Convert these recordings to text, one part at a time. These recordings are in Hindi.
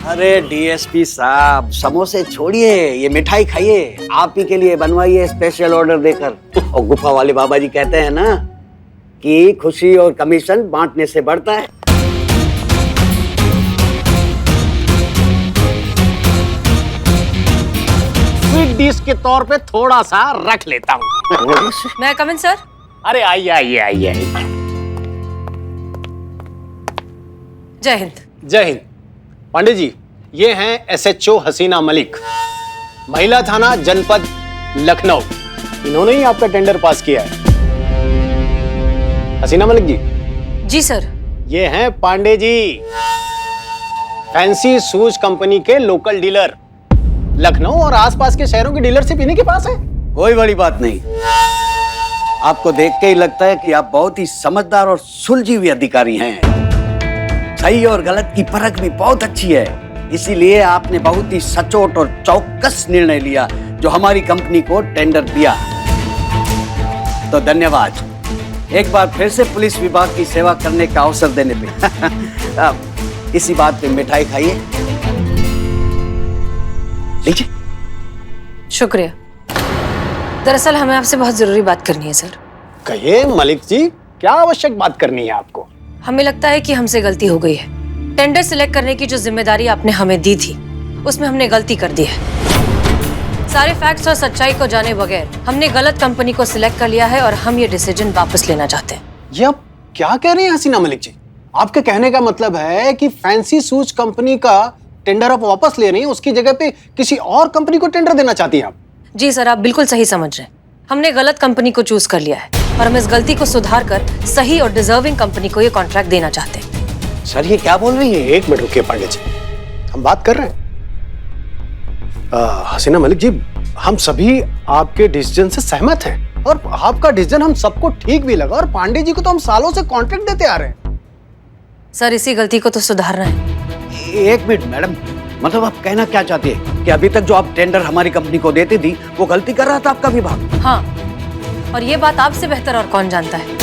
अरे डीएसपी साहब, समोसे छोड़िए, ये मिठाई खाइए। आप ही के लिए बनवाइए स्पेशल ऑर्डर देकर। और गुफा वाले बाबा जी कहते हैं ना कि खुशी और कमीशन बांटने से बढ़ता है। स्वीट डिश के तौर पे थोड़ा सा रख लेता हूँ। मैं कम इन सर? अरे आइए आइए आइए आइए। जय हिंद। जय हिंद। पांडे जी, ये हैं एसएचओ हसीना मलिक, महिला थाना जनपद लखनऊ। इन्होंने ही आपका टेंडर पास किया है। हसीना मलिक जी। जी सर। ये हैं Pandey ji, fancy shoes company के लोकल डीलर। लखनऊ और आसपास के शहरों की डीलरशिप इन्हीं के पास है। कोई बड़ी बात नहीं। आपको देख के ही लगता है कि आप बहुत ही समझदार और सुलझी हुई अधिकारी हैं। सही और गलत की परख भी बहुत अच्छी है। इसीलिए आपने बहुत ही सचोट और चौकस निर्णय लिया जो हमारी कंपनी को टेंडर दिया। तो धन्यवाद एक बार फिर से पुलिस विभाग की सेवा करने का अवसर देने पे। इसी बात पे मिठाई खाइए। लीजिए। शुक्रिया। दरअसल हमें आपसे बहुत जरूरी बात करनी है सर। कहिए मलिक जी, क्या आवश्यक बात करनी है आपको? हमें लगता है कि हमसे गलती हो गई है। टेंडर सिलेक्ट करने की जो जिम्मेदारी आपने हमें दी थी, उसमें हमने गलती कर दी है। सारे फैक्ट्स और सच्चाई को जाने बगैर हमने गलत कंपनी को सिलेक्ट कर लिया है और हम ये डिसीजन वापस लेना चाहते हैं। ये आप क्या कह रहे हैं हसीना मलिक जी? आपके कहने का मतलब है कि फैंसी शूज कंपनी का टेंडर आप वापस ले रही हैं, उसकी जगह पे किसी और कंपनी को टेंडर देना चाहती हैं आप? जी सर, आप बिल्कुल सही समझ रहे हैं। हमने गलत कंपनी को चूज कर लिया है और हम इस गलती को सुधार कर सही और डिजर्विंग कंपनी को ये कॉन्ट्रैक्ट देना चाहते हैं। सर ये क्या बोल रही है? एक मिनट रुकिए पांडे जी, हम बात कर रहे हैं। हसीना मलिक जी, हम सभी आपके डिसीजन से सहमत हैं और आपका डिसीजन हम सबको ठीक भी लगा और पांडे जी को तो हम सालों से कॉन्ट्रैक्ट देते आ रहे हैं। सर इसी गलती को तो सुधारना है। एक मिनट मैडम, मतलब आप कहना क्या चाहते हैं कि अभी तक जो आप टेंडर हमारी कंपनी को देती थी वो गलती कर रहा था आपका विभाग? हाँ, और ये बात आपसे बेहतर और कौन जानता है।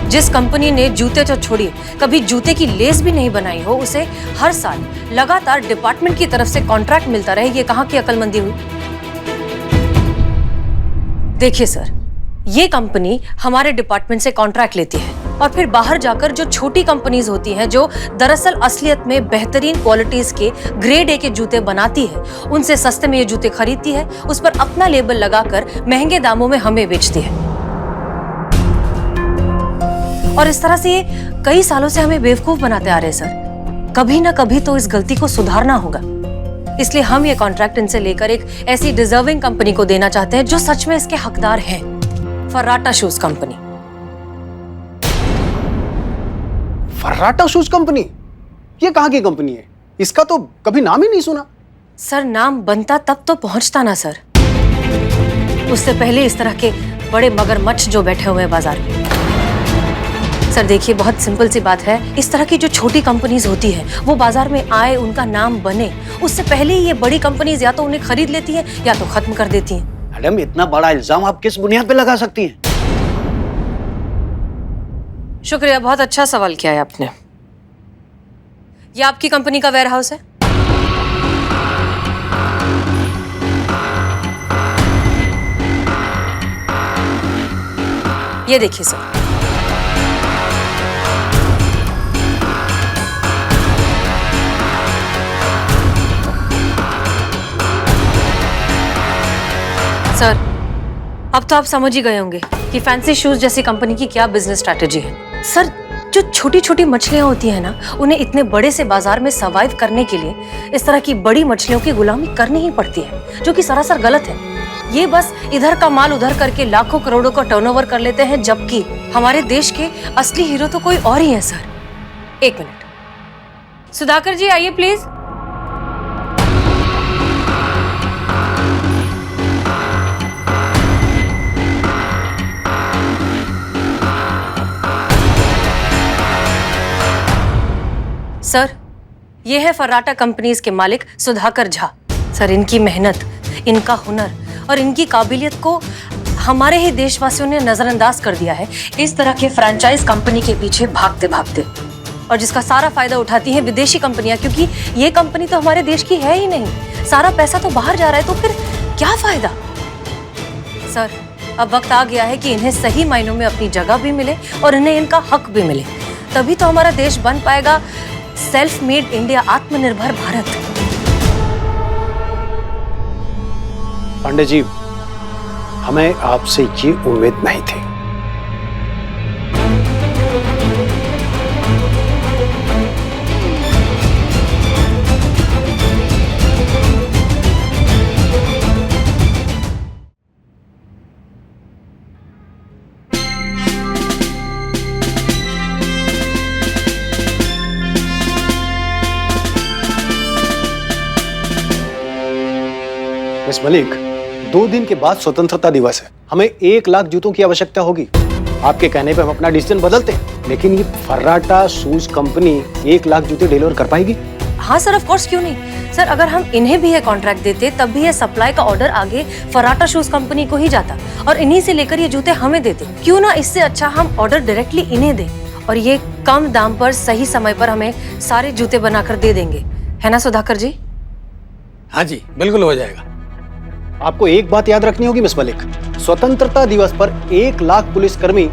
जिस कंपनी ने जूते तो छोड़िए, कभी जूते की लेस भी नहीं बनाई हो, उसे हर साल लगातार डिपार्टमेंट की तरफ से कॉन्ट्रैक्ट मिलता रहे, ये कहाँ की अक्लमंदी हुई? देखिए सर, ये कंपनी हमारे डिपार्टमेंट से कॉन्ट्रैक्ट लेती है और फिर बाहर जाकर जो छोटी कंपनीज होती हैं जो दरअसल असलियत में बेहतरीन क्वालिटीज के ग्रेड ए के जूते बनाती है, उनसे सस्ते में ये जूते खरीदती है, उस पर अपना लेबल लगाकर महंगे दामों में हमें बेचती है। और इस तरह से ये कई सालों से हमें बेवकूफ बनाते आ रहे हैं सर। कभी ना कभी तो इस गलती को सुधारना होगा। इसलिए हम ये कॉन्ट्रैक्ट इनसे लेकर एक ऐसी डिजर्विंग कंपनी को देना चाहते हैं जो सच में इसके हकदार हैं। Farrata shoes company. Farrata shoes company? ये कहाँ की कंपनी है? इसका तो कभी नाम ही नहीं सुना। सर नाम बनता तब तो पहुंचता ना सर। उससे पहले इस तरह के बड़े मगरमच्छ जो बैठे हुए हैं बाजार में। सर देखिए, बहुत सिंपल सी बात है, इस तरह की जो छोटी कंपनीज होती हैं वो बाजार में आए, उनका नाम बने, उससे पहले ही ये बड़ी कंपनीज या तो उन्हें खरीद लेती हैं या तो खत्म कर देती हैं। मैडम इतना बड़ा इल्जाम आप किस बुनियाद पे लगा सकती हैं? शुक्रिया, बहुत अच्छा सवाल किया है आपने। ये आपकी कंपनी का वेयरहाउस है? ये देखिए सर, सर अब तो आप समझ ही गए होंगे कि फैंसी शूज जैसी कंपनी की क्या बिजनेस स्ट्रैटेजी है। सर जो छोटी छोटी मछलियां होती हैं ना, उन्हें इतने बड़े से बाजार में सर्वाइव करने के लिए इस तरह की बड़ी मछलियों की गुलामी करनी ही पड़ती है, जो कि सरासर गलत है। ये बस इधर का माल उधर करके लाखों करोड़ों का टर्नओवर कर लेते हैं, जबकि हमारे देश के असली हीरो तो कोई और ही है सर। एक मिनट, सुधाकर जी आइए प्लीज। सर ये है फर्राटा कंपनीज के मालिक सुधाकर झा। सर इनकी मेहनत, इनका हुनर और इनकी काबिलियत को हमारे ही देशवासियों ने नजरअंदाज कर दिया है इस तरह के फ्रेंचाइज कंपनी के पीछे भागते भागते। और जिसका सारा फायदा उठाती हैं विदेशी कंपनियां, क्योंकि ये कंपनी तो हमारे देश की है ही नहीं। सारा पैसा तो बाहर जा रहा है, तो फिर क्या फायदा? सर, अब वक्त आ गया है कि इन्हें सही मायनों में अपनी जगह भी मिले और इन्हें इनका हक भी मिले। तभी तो हमारा देश बन पाएगा सेल्फ मेड इंडिया, आत्मनिर्भर भारत। पांडे जी, हमें आपसे ये उम्मीद नहीं थी। मिस मलिक, 2 दिन के बाद स्वतंत्रता दिवस है। हमें 1 लाख जूतों की आवश्यकता होगी। आपके कहने पे हम अपना डिसीजन बदलते हैं, लेकिन ये फर्राटा शूज कंपनी 1 लाख जूते डिलीवर कर पाएगी? हाँ सर, ऑफ कोर्स, क्यों नहीं। सर, अगर हम इन्हें भी ये कॉन्ट्रैक्ट देते तब भी ये सप्लाई का ऑर्डर आगे फर्राटा शूज कंपनी को ही जाता और इन्हीं से लेकर ये जूते हमें देते। क्यों ना इससे अच्छा हम ऑर्डर डायरेक्टली इन्हें दें और ये कम दाम पर सही समय पर हमें सारे जूते बनाकर दे देंगे, है ना सुधाकर जी? हाँ जी, बिल्कुल हो जाएगा। आपको एक बात याद रखनी होगी मिस मलिक, स्वतंत्रता दिवस पर 1 लाख पुलिसकर्मी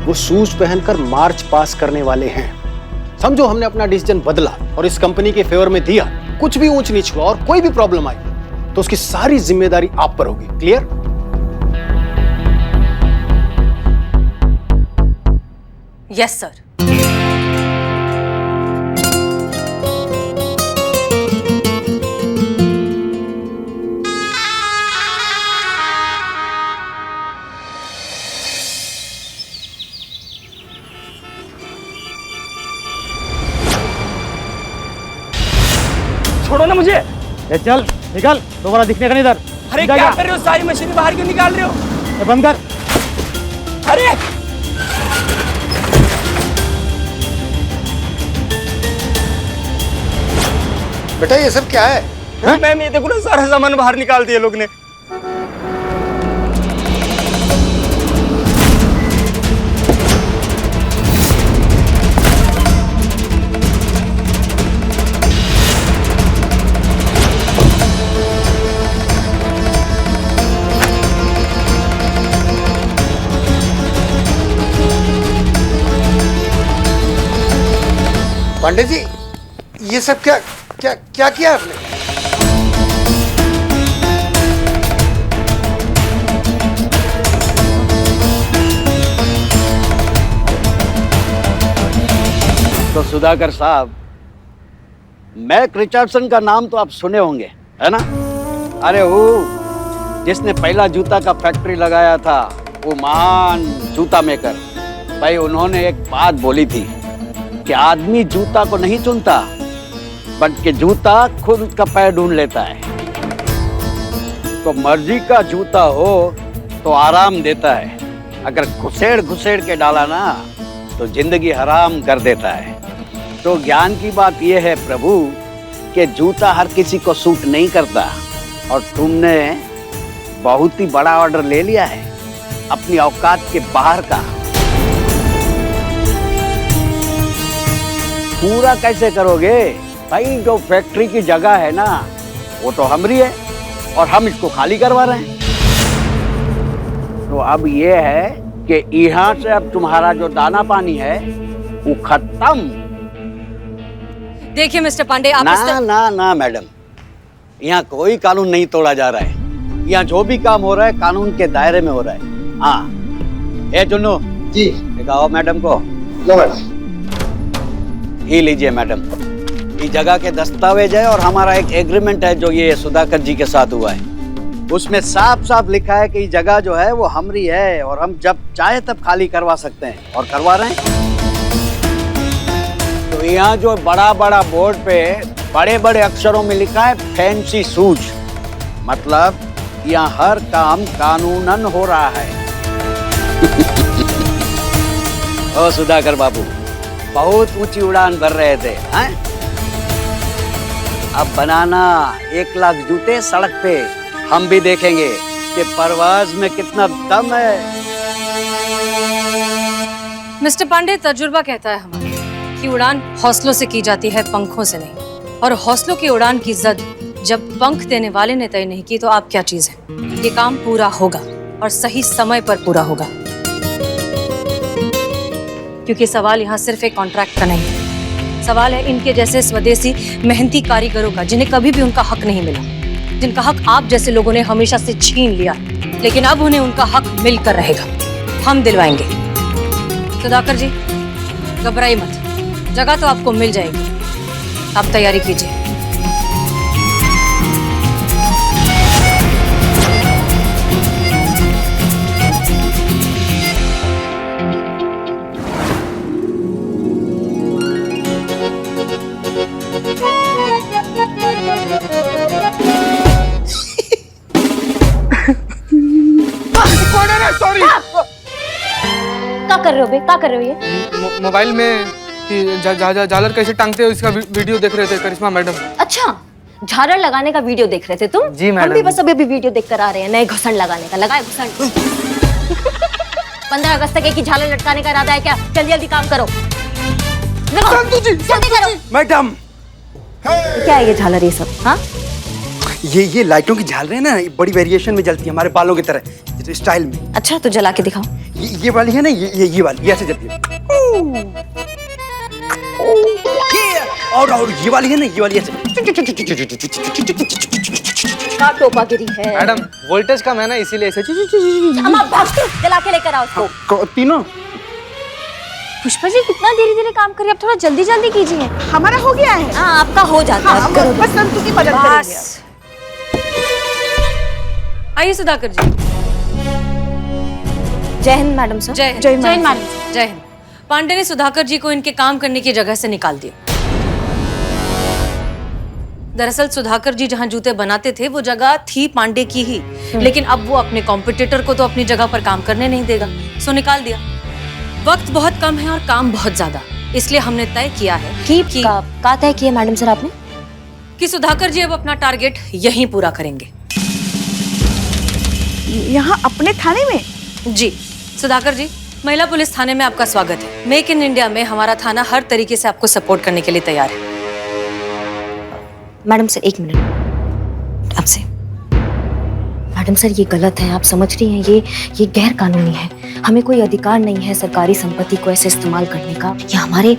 वो शूज पहनकर मार्च पास करने वाले हैं। समझो हमने अपना डिसीजन बदला और इस कंपनी के फेवर में दिया। कुछ भी ऊंच नीच हुआ और कोई भी प्रॉब्लम आई तो उसकी सारी जिम्मेदारी आप पर होगी। क्लियर? Yes sir. छोड़ो ना मुझे। ए चल निकल, दोबारा दिखने का नहीं इधर। अरे क्या कर रहे हो? सारी मशीनें बाहर क्यों निकाल रहे हो? ए, बंद कर। अरे बेटा ये सब क्या है? मैम, ये देखो ना, सारा सामान बाहर निकाल दिया लोग ने। पांडे जी, ये सब क्या क्या क्या किया आपने? तो सुधाकर साहब, मैक रिचर्डसन का नाम तो आप सुने होंगे, है ना? अरे वो जिसने पहला जूता का फैक्ट्री लगाया था, वो महान जूता मेकर। भाई, उन्होंने एक बात बोली थी कि आदमी जूता को नहीं चुनता, बल्कि जूता खुद उसका पैर ढूंढ लेता है। तो मर्जी का जूता हो तो आराम देता है, अगर घुसेड़ घुसेड़ के डाला ना तो जिंदगी हराम कर देता है। तो ज्ञान की बात यह है प्रभु कि जूता हर किसी को सूट नहीं करता, और तुमने बहुत ही बड़ा ऑर्डर ले लिया है, अपनी औकात के बाहर का। पूरा कैसे करोगे भाई? जो फैक्ट्री की जगह है ना, वो तो हमारी है और हम इसको खाली करवा रहे हैं। तो अब ये है कि यहाँ से अब तुम्हारा जो दाना पानी है वो खत्म। देखिए मिस्टर पांडे, आप ना मैडम, यहाँ कोई कानून नहीं तोड़ा जा रहा है। यहाँ जो भी काम हो रहा है कानून के दायरे में हो रहा है। हाँ, ए जुन्नू जी दिखाओ मैडम को। लो मैडम। ये लीजिए मैडम, ये जगह के दस्तावेज है और हमारा एक एग्रीमेंट है जो ये सुधाकर जी के साथ हुआ है। उसमें साफ साफ लिखा है कि ये जगह जो है वो हमारी है और हम जब चाहे तब खाली करवा सकते हैं, और करवा रहे हैं। तो यहाँ जो बड़ा बड़ा बोर्ड पे बड़े बड़े अक्षरों में लिखा है फैंसी शूज, मतलब यहाँ हर काम कानूनन हो रहा है। ओ सुधाकर बाबू, बहुत ऊंची उड़ान भर रहे थे, हैं? अब बनाना 1 लाख जूते सड़क पे, हम भी देखेंगे कि परवाज में कितना दम है। मिस्टर पांडे, तजुर्बा कहता है हमारा कि उड़ान हौसलों से की जाती है, पंखों से नहीं। और हौसलों की उड़ान की जद जब पंख देने वाले ने तय नहीं की तो आप क्या चीज है। ये काम पूरा होगा और सही समय पर पूरा होगा, क्योंकि सवाल यहाँ सिर्फ एक कॉन्ट्रैक्ट का नहीं है। सवाल है इनके जैसे स्वदेशी मेहनती कारीगरों का, जिन्हें कभी भी उनका हक नहीं मिला, जिनका हक आप जैसे लोगों ने हमेशा से छीन लिया, लेकिन अब उन्हें उनका हक मिलकर रहेगा। हम दिलवाएंगे। सुधाकर जी, घबराइए मत, जगह तो आपको मिल जाएगी। आप तैयारी कीजिए। सॉरी। क्या कर रहे हो बे? क्या कर रहे हो ये? मोबाइल में झालर कैसे टांगते हो इसका वीडियो देख रहे थे करिश्मा मैडम। अच्छा, झालर लगाने का वीडियो देख रहे थे तुम? जी मैडम। हम भी बस अभी वीडियो देख कर आ रहे हैं, नए घुसन लगाने का। लगाए घुसन। 15 अगस्त तक एक ही झालर लटकाने का इरादा है क्या? जल्दी जल्दी काम करो। जल्दी करो मैडम। क्या है ये झालर ये सब? हाँ, ये लाइटों की झालरें ना, बड़ी वेरिएशन में जलती है, हमारे बालों की तरह स्टाइल में। अच्छा तो जला के दिखाओ। ये वाली है ना, ये वाली, ये ऐसे जलती है। और ये वाली है ना, ये वाली ऐसे। क्या टोपागिरी है मैडम, वोल्टेज कम है ना, इसीलिए ऐसे हम आप भाग के जला के लेकर आओ उसको। तीनों। पुष्पा जी कितना धीरे धीरे काम करिए, अब थोड़ा जल्दी जल्दी कीजिए। हमारा हो गया है। हाँ, आपका हो जाता है। हाँ, बस संतु की मदद करेंगे। बस। आइए सुधाकर जी। जय हिंद मैडम सर। जय जय हिंद हिंद। मैडम। जय हिंद। पांडे ने सुधाकर जी को इनके काम करने की जगह से निकाल दिया। दरअसल सुधाकर जी जहां जूते बनाते थे वो जगह थी पांडे की ही, लेकिन अब वो अपने कॉम्पिटिटर को तो अपनी जगह पर काम करने नहीं देगा, सो निकाल दिया। वक्त बहुत कम है और काम बहुत ज्यादा, इसलिए हमने तय किया है कि का तय किया मैडम सर आपने? कि सुधाकर जी अब अपना टारगेट यहीं पूरा करेंगे। यहाँ अपने थाने में? जी सुधाकर जी, महिला पुलिस थाने में आपका स्वागत है। मेक इन इंडिया में हमारा थाना हर तरीके से आपको सपोर्ट करने के लिए तैयार है। मैडम सर एक मिनट आपसे। मैडम सर ये गलत है, आप समझ रही हैं, ये गैर कानूनी है। हमें कोई अधिकार नहीं है सरकारी संपत्ति को ऐसे इस्तेमाल करने का। ये हमारे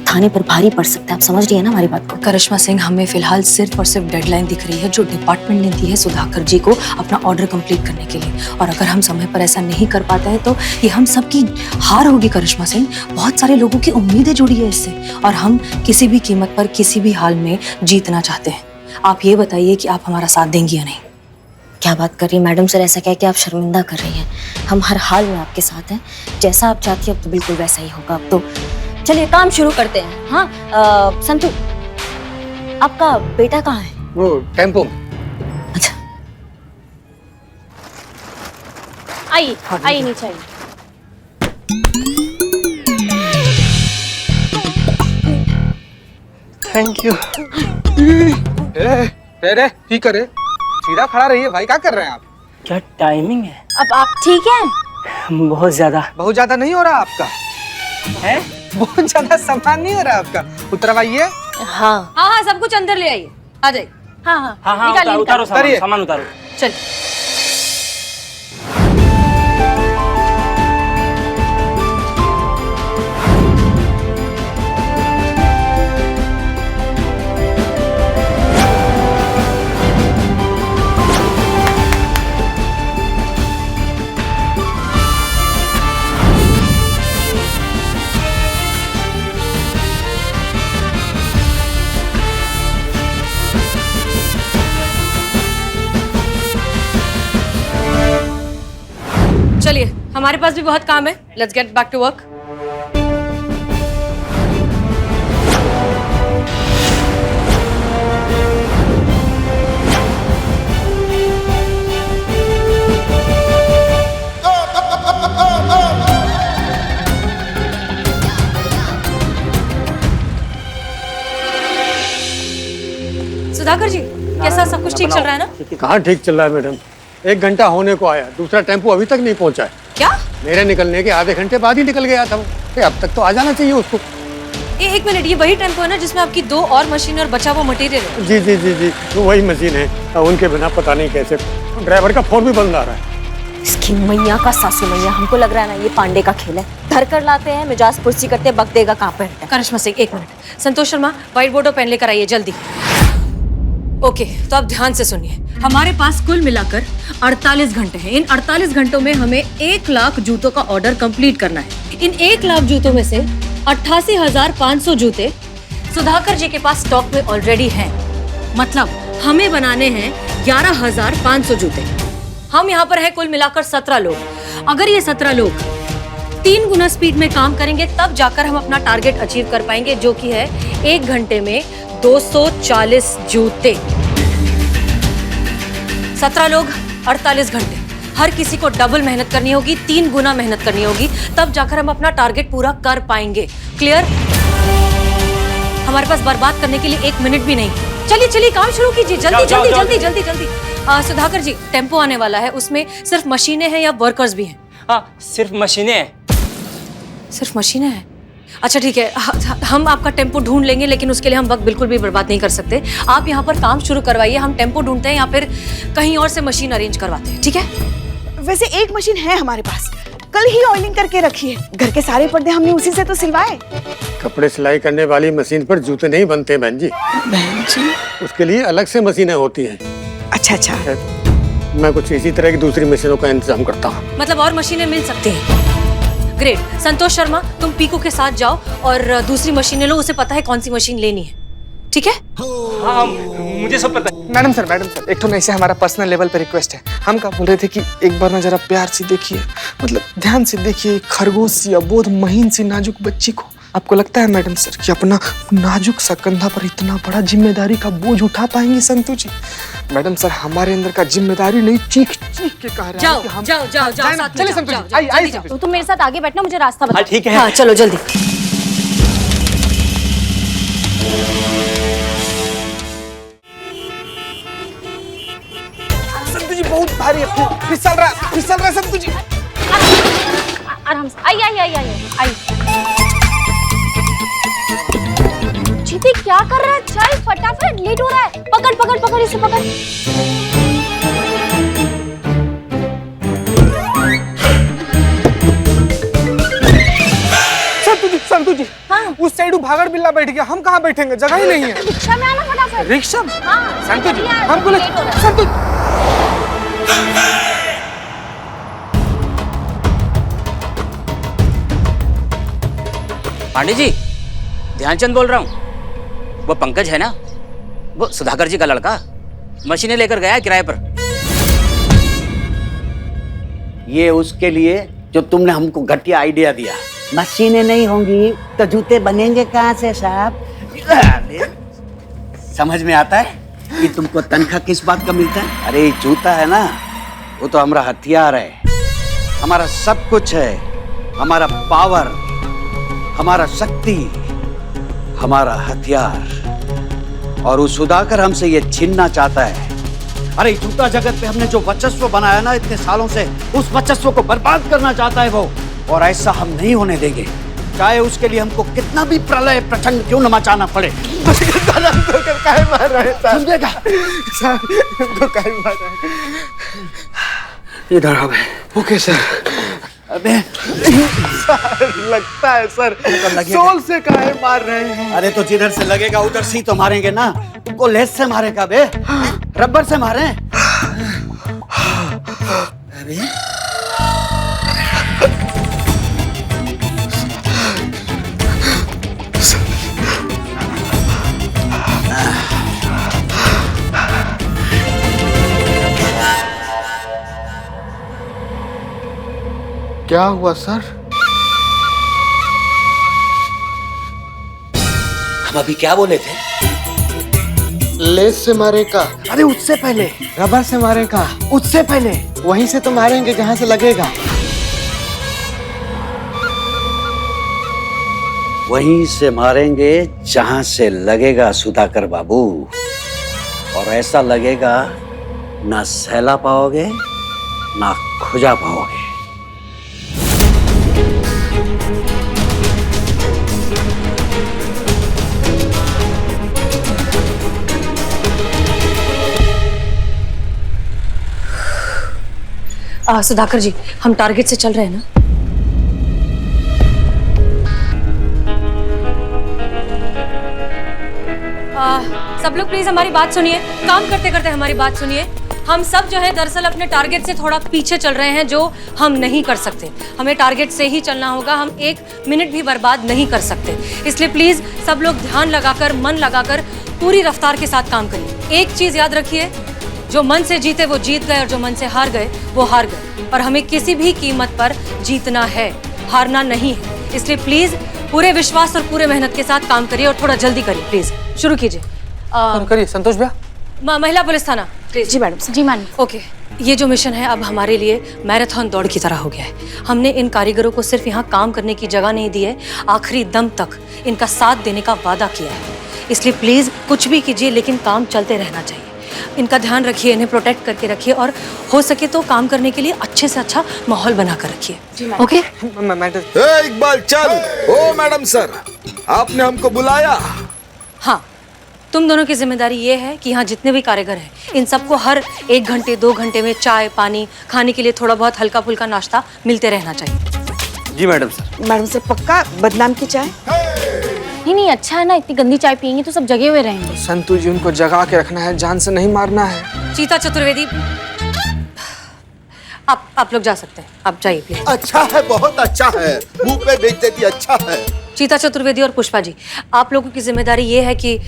थाने पर भारी पड़ सकता है, आप समझ रही है ना हमारी बात को? करिश्मा सिंह, हमें फिलहाल सिर्फ और सिर्फ डेडलाइन दिख रही है जो डिपार्टमेंट ने दी है सुधाकर जी को अपना ऑर्डर कंप्लीट करने के लिए, और अगर हम समय पर ऐसा नहीं कर पाते हैं तो ये हम सबकी हार होगी करिश्मा सिंह। बहुत सारे लोगों की उम्मीदें जुड़ी है इससे, और हम किसी भी कीमत पर किसी भी हाल में जीतना चाहते हैं। आप ये बताइए कि आप हमारा साथ देंगी या नहीं? क्या बात कर रही है मैडम सर, ऐसा कह के आप शर्मिंदा कर रही हैं। हम हर हाल में आपके साथ हैं, जैसा आप चाहती हैं अब तो बिल्कुल वैसा ही होगा। अब तो चलिए काम शुरू करते हैं। हाँ संतु, आपका बेटा कहाँ है? वो टेम्पो। अच्छा आइए आइए नीचे आइए। Thank you. रे ठीक करे, सीधा खड़ा रहिए भाई, क्या कर रहे हैं आप? क्या टाइमिंग है? अब आप ठीक हैं? बहुत ज्यादा बहुत ज्यादा नहीं हो रहा आपका है। बहुत ज्यादा सामान नहीं हो रहा आपका, उतरवाइए। हाँ हाँ हाँ, सब कुछ अंदर ले आइए, आ जाइए। हाँ हाँ हाँ हाँ, निकालिए, उतारो उतारिए। सामान उतारो। चल चलिए, हमारे पास भी बहुत काम है। Let's get back to work. Sudhakar ji, कैसा सब कुछ ठीक चल रहा है ना? कहाँ ठीक चल रहा है मैडम, 1 घंटा होने को आया, दूसरा टेम्पो अभी तक नहीं पहुंचा है। क्या? मेरे निकलने के आधे घंटे बाद ही निकल गया था वो। अब तक तो आ जाना चाहिए उसको। ये एक मिनट, ये वही टेम्पो है ना जिसमें आपकी 2 और मशीन और बचा हुआ मटेरियल है? जी जी जी जी, तो वही मशीन है। उनके बिना पता नहीं कैसे ड्राइवर का फोन भी बंद आ रहा है। इसकी मैया का सासू मैया, हमको लग रहा है ना ये पांडे का खेल है। धर कर लाते हैं, मिजाज पुरसी करते, बक देगा कहाँ पे है। करिश्मा सिंह, एक minute. Santosh Sharma, white board और पेन लेकर आइए जल्दी। ओके, तो आप ध्यान से सुनिए। हमारे पास कुल मिलाकर 48 घंटे हैं। इन 48 घंटों में हमें 1 लाख जूतों का ऑर्डर कंप्लीट करना है। इन 1 लाख जूतों में से 88,500 जूते सुधाकर जी के पास स्टॉक में ऑलरेडी हैं। मतलब हमें बनाने हैं 11,500 जूते। हम यहाँ पर हैं कुल मिलाकर 17 लोग। अगर ये 17 लोग 3 गुना स्पीड में काम करेंगे तब जाकर हम अपना टारगेट अचीव कर पाएंगे, जो कि है 1 घंटे में 240 जूते। 17 लोग, 48 घंटे। हर किसी को डबल मेहनत करनी होगी, 3 गुना मेहनत करनी होगी, तब जाकर हम अपना टारगेट पूरा कर पाएंगे। क्लियर? हमारे पास बर्बाद करने के लिए 1 मिनट भी नहीं। चलिए चलिए, काम शुरू कीजिए, जल्दी जल्दी जल्दी जल्दी जल्दी। सुधाकर जी, टेम्पो आने वाला है, उसमें सिर्फ मशीनें हैं या वर्कर्स भी हैं? हाँ, सिर्फ मशीनें हैं। सिर्फ मशीनें हैं? अच्छा ठीक है, हम आपका टेम्पो ढूंढ लेंगे, लेकिन उसके लिए हम वक्त बिल्कुल भी बर्बाद नहीं कर सकते। आप यहाँ पर काम शुरू करवाइए, हम टेम्पो ढूंढते हैं या फिर कहीं और से मशीन अरेंज करवाते हैं, ठीक है? वैसे एक मशीन है हमारे पास, कल ही ऑयलिंग करके रखी है। घर के सारे पर्दे हमने उसी से तो सिलवाए। कपड़े सिलाई करने वाली मशीन पर जूते नहीं बनते बहन जी। बहन जी? उसके लिए अलग से मशीनें होती हैं। अच्छा अच्छा। मैं कुछ इसी तरह की दूसरी मशीनों का इंतजाम करता हूँ। मतलब और मशीनें मिल सकती हैं? ग्रेट। संतोष शर्मा, तुम पीकू के साथ जाओ और दूसरी मशीनें लो, उसे पता है कौन सी मशीन लेनी है, ठीक है? हाँ, मुझे सब पता है। मैडम सर, एक तो नहीं से हमारा पर्सनल लेवल पे रिक्वेस्ट है। हम क्या बोल रहे थे कि एक बार ना जरा प्यार से देखिए, मतलब ध्यान से देखिए, खरगोश सी अबोध महीन सी नाजुक बच्ची को। आपको लगता है मैडम सर कि अपना नाजुक सा कंधा पर इतना बड़ा जिम्मेदारी का बोझ उठा पाएंगे संतु जी? मैडम सर, हमारे अंदर का जिम्मेदारी नहीं चीख चीख के कह रहा है जाओ कि हम जाओ जाओ जाओ, साथ में चलिए जाओ, संतु जाओ, जी, जाओ, आइए जल्दी संतु जी। तुम मेरे साथ आगे बैठना, मुझे रास्ता बताओ। हाँ ठीक है। हाँ चलो जल्दी। संतु जी बहुत भारी है, फिसल रहा है संतु जी। आराम से। आई आई आई आई आई। जीती क्या कर रहा है? चल फटाफट, लेट हो रहा है। पकड़ पकड़ पकड़, इसे पकड़। संतु जी, हाँ? उस साइड भागड़ बिल्ला बैठ गया, हम कहाँ बैठेंगे? जगह ही नहीं है। रिक्शा में आना फटाफट। रिक्शा? हाँ, संतु जी, जल्दी आ, हमको लेट हो रहा है। संतु पांडे जी, ध्यानचंद बोल रहा हूँ। वो पंकज है ना, वो सुधाकर जी का लड़का, मशीनें लेकर गया है किराए पर। ये उसके लिए जो तुमने हमको घटिया आइडिया दिया। मशीनें नहीं होंगी तो जूते बनेंगे कहाँ से साहब? समझ में आता है कि तुमको तनख्वाह किस बात का मिलता है? अरे ये जूता है ना, वो तो हमारा हथियार है, हमारा सब कुछ है, हमारा पावर, हमारा शक्ति, हमारा हथियार। और उस सुधाकर हमसे ये छीनना चाहता है। अरे जूता जगत पे हमने जो वर्चस्व बनाया ना इतने सालों से, उस वर्चस्व को बर्बाद करना चाहता है वो। और ऐसा हम नहीं होने देंगे, चाहे उसके लिए हमको कितना भी प्रलय प्रचंड क्यों न मचाना पड़े। समझेगा? इधर आओ। Okay sir. अबे लगता है सर, सोल से काहे मार रहे हैं? अरे तो जिधर से लगेगा उधर से ही तो मारेंगे ना। तुमको लेस से मारेगा बे, रबर से मारे? अरे क्या हुआ सर? हम अभी क्या बोले थे? लेस से मारेगा? अरे उससे पहले, रबर से मारेगा? उससे पहले। वहीं से तो मारेंगे जहां से लगेगा। वहीं से मारेंगे जहां से लगेगा सुधाकर बाबू। और ऐसा लगेगा ना सहला पाओगे ना खुजा पाओगे। सुधाकर जी, हम टारगेट से चल रहे हैं ना? सब लोग प्लीज हमारी बात सुनिए, काम करते करते हमारी बात सुनिए। हम सब जो है दरअसल अपने टारगेट से थोड़ा पीछे चल रहे हैं, जो हम नहीं कर सकते। हमें टारगेट से ही चलना होगा, हम 1 मिनट भी बर्बाद नहीं कर सकते। इसलिए प्लीज सब लोग ध्यान लगाकर, मन लगाकर पूरी रफ्तार के साथ काम करिए। एक चीज याद रखिए, जो मन से जीते वो जीत गए और जो मन से हार गए वो हार गए। और हमें किसी भी कीमत पर जीतना है, हारना नहीं है। इसलिए प्लीज पूरे विश्वास और पूरे मेहनत के साथ काम करिए और थोड़ा जल्दी करिए। प्लीज शुरू कीजिए। करिए संतोष भैया। महिला पुलिस थाना प्लीज। जी मैडम। जी मैडम। ओके, ये जो मिशन है अब हमारे लिए मैराथन दौड़ की तरह हो गया है। हमने इन कारीगरों को सिर्फ यहाँ काम करने की जगह नहीं दी है, आखिरी दम तक इनका साथ देने का वादा किया है। इसलिए प्लीज कुछ भी कीजिए, लेकिन काम चलते रहना चाहिए। इनका ध्यान रखिए, इन्हें प्रोटेक्ट करके रखिए और हो सके तो काम करने के लिए अच्छे से अच्छा माहौल बना कर रखिए। Okay madam. इकबाल चल। ओ मैडम सर, आपने हमको बुलाया? हाँ, तुम दोनों की जिम्मेदारी ये है कि यहाँ जितने भी कारीगर हैं इन सबको हर 1 घंटे 2 घंटे में चाय पानी, खाने के लिए थोड़ा बहुत हल्का फुल्का नाश्ता मिलते रहना चाहिए। जी मैडम सर। मैडम सर पक्का बदनाम की चाय? नहीं अच्छा है ना, इतनी गंदी चाय पियेंगे तो सब जगे हुए रहेंगे। संतू जी, उनको जगा के रखना है, जान से नहीं मारना है। चीता चतुर्वेदी, आप लोग जा सकते हैं, आप जाइए प्लीज। अच्छा है, बहुत अच्छा है, मुंह पे बेच देती, अच्छा है। चीता चतुर्वेदी और पुष्पा जी, आप लोगों की जिम्मेदारी ये है कि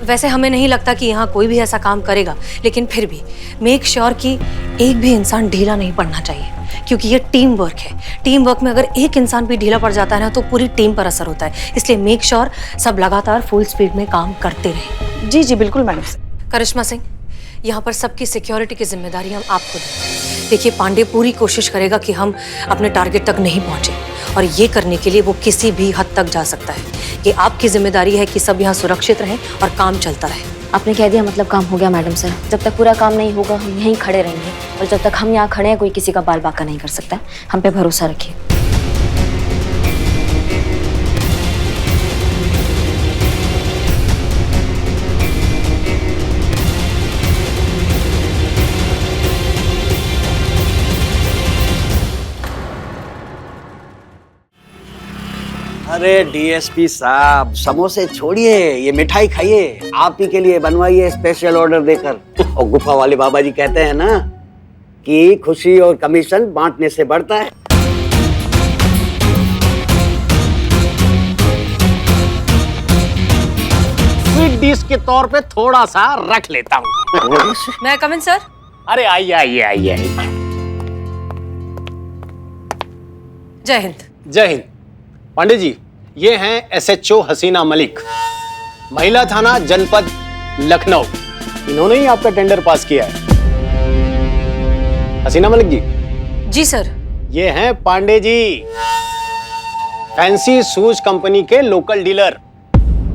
वैसे हमें नहीं लगता कि यहाँ कोई भी ऐसा काम करेगा, लेकिन फिर भी मेक श्योर कि एक भी इंसान ढीला नहीं पड़ना चाहिए, क्योंकि ये टीम वर्क है। टीम वर्क में अगर एक इंसान भी ढीला पड़ जाता है ना तो पूरी टीम पर असर होता है। इसलिए मेक श्योर सब लगातार फुल स्पीड में काम करते रहें। जी जी बिल्कुल मैडम सर। करिश्मा सिंह, यहाँ पर सबकी सिक्योरिटी की जिम्मेदारी हम आपको दें। देखिए, पांडे पूरी कोशिश करेगा कि हम अपने टारगेट तक नहीं पहुंचे, और ये करने के लिए वो किसी भी हद तक जा सकता है। ये आपकी जिम्मेदारी है कि सब यहाँ सुरक्षित रहें और काम चलता रहे। आपने कह दिया मतलब काम हो गया मैडम सर। जब तक पूरा काम नहीं होगा हम यहीं खड़े रहेंगे, और जब तक हम यहाँ खड़े हैं कोई किसी का बाल बांका नहीं कर सकता। हम पे भरोसा रखिए। अरे डीएसपी साहब, समोसे छोड़िए, ये मिठाई खाइए। आप ही के लिए बनवाइए स्पेशल ऑर्डर देकर। और गुफा वाले बाबा जी कहते हैं ना कि खुशी और कमीशन बांटने से बढ़ता है। स्वीट डिश के तौर पे थोड़ा सा रख लेता हूँ। मैं कम इन सर? अरे आइए आइए आइए आइए। जय हिंद। जय हिंद। पांडे जी, ये हैं एसएचओ हसीना मलिक, महिला थाना जनपद लखनऊ। इन्होंने ही आपका टेंडर पास किया है। हसीना मलिक जी। जी सर। ये हैं Pandey ji, fancy shoes company के लोकल डीलर।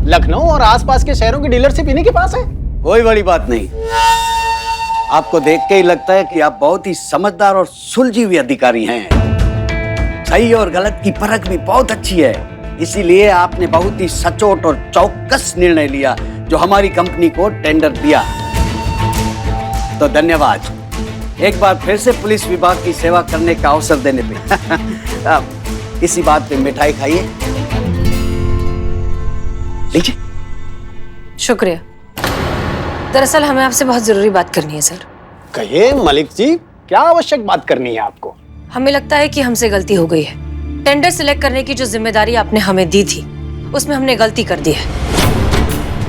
लखनऊ और आसपास के शहरों की डीलरशिप इन्हीं के पास है। कोई बड़ी बात नहीं, आपको देख के ही लगता है कि आप बहुत ही समझदार और सुलझी हुई अधिकारी हैं। सही और गलत की परख भी बहुत अच्छी है, इसीलिए आपने बहुत ही सचोट और चौकस निर्णय लिया जो हमारी कंपनी को टेंडर दिया। तो धन्यवाद एक बार फिर से पुलिस विभाग की सेवा करने का अवसर देने पे। इसी बात पे मिठाई खाइए, लीजिए। शुक्रिया। दरअसल हमें आपसे बहुत जरूरी बात करनी है सर। कहिए मलिक जी, क्या आवश्यक बात करनी है आपको? हमें लगता है कि हमसे गलती हो गई है। टेंडर सिलेक्ट करने की जो जिम्मेदारी आपने हमें दी थी उसमें हमने गलती कर दी है।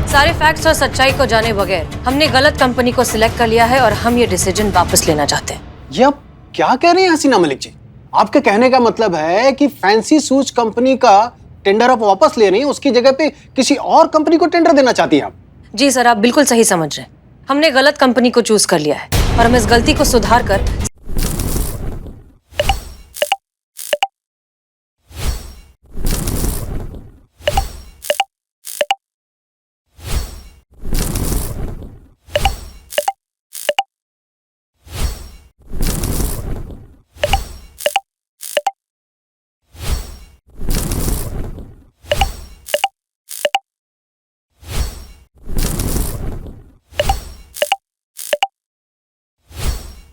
सारे फैक्ट्स और सच्चाई को जाने बगैर हमने गलत कंपनी को सिलेक्ट कर लिया है और हम ये डिसीजन वापस लेना चाहते हैं। ये आप क्या कह रहे हैं हसीना मलिक जी? आपके कहने का मतलब है कि फैंसी शूज कंपनी का टेंडर आप वापस ले रही हैं, उसकी जगह पे किसी और कंपनी को टेंडर देना चाहती हैं आप? जी सर, आप बिल्कुल सही समझ रहे हैं। हमने गलत कंपनी को चूज कर लिया है और हम इस गलती को सुधार कर